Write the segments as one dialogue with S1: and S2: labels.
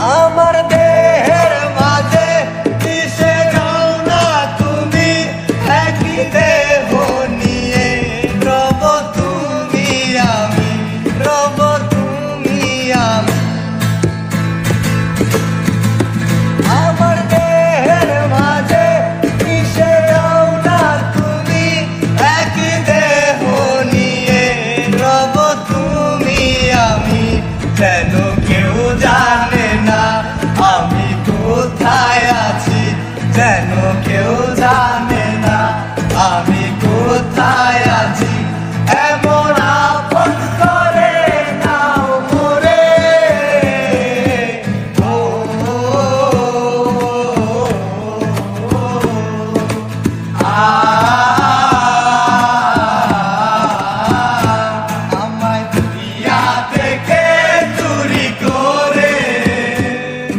S1: আমার দেহের মাঝে মিশে যাও না তুমি, একই দেহ নিয়ে রব তুমি আমি, রব তুমি আমি। আমার দেহের মাঝে মিশে যাও না তুমি, একই দেহ নিয়ে রব তুমি আমি। যেন কেউ জানে না আমি কোথায় আছি, যেন কেউ জানে না আমি কোথায় আছি। এমন আপন করে নাও মোরে, ও আমায় দুনিয়া থেকে চুরি করে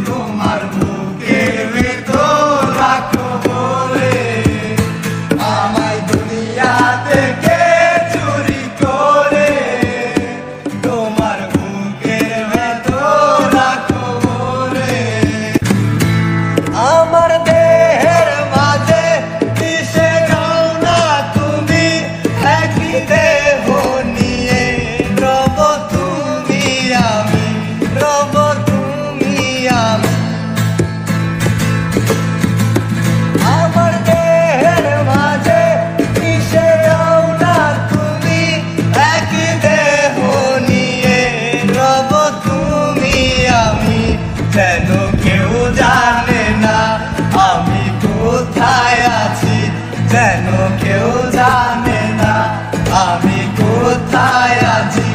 S1: তোমার বুকের ভেতর রাখো বলে। আমায় দুনিয়া থেকে চুরি করে তোমার বুকের ভেতর রাখো বলে। আমার দেহের মাঝে মিশে যাও না তুমি, একই দেহ নিয়ে রব তুমি আমি, রব তুমি আমি। আমার দেহের মাঝে মিশে যাও না তুমি, একই দেহ নিয়ে রব তুমি আমি। যেন কেউ জানে না আমি কোথায় আছি, যেন কেউ জানে না আমি কোথায় আছি।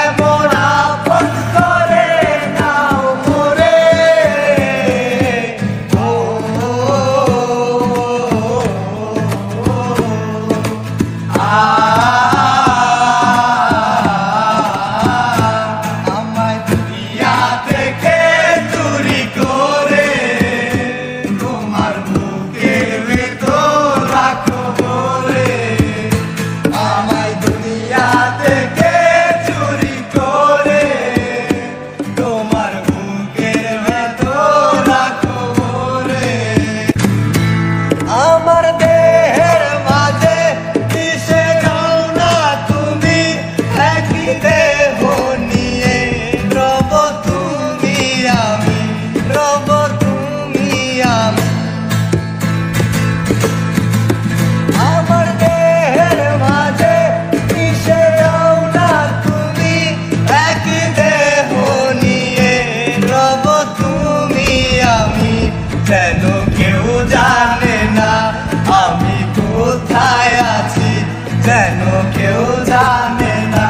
S1: এমন আপন করে নাও মোরে, ও আমায় দুনিয়া থেকে চুরি করে তোমার বুকের ভেতর রাখো বলে। আমায় দুনিয়া থেকে চুরি করে তোমার বুকের ভেতর রাখো বলে। আমার দেহের মাঝে মিশে যাও না তুমি, একই দেহ নিয়ে রব তুমি আমি, রব তুমি আমি। আমার দেহের মাঝে মিশে যাও না তুমি, একই দেহ নিয়ে রব তুমি আমি। যেন কেউ জানে না আমি কোথায় আছি, যেন কেউ জানে না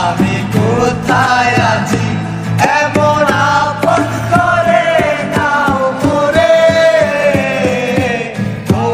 S1: আমি কোথায় আছি। এমন আপন করে নাও মোরে, ও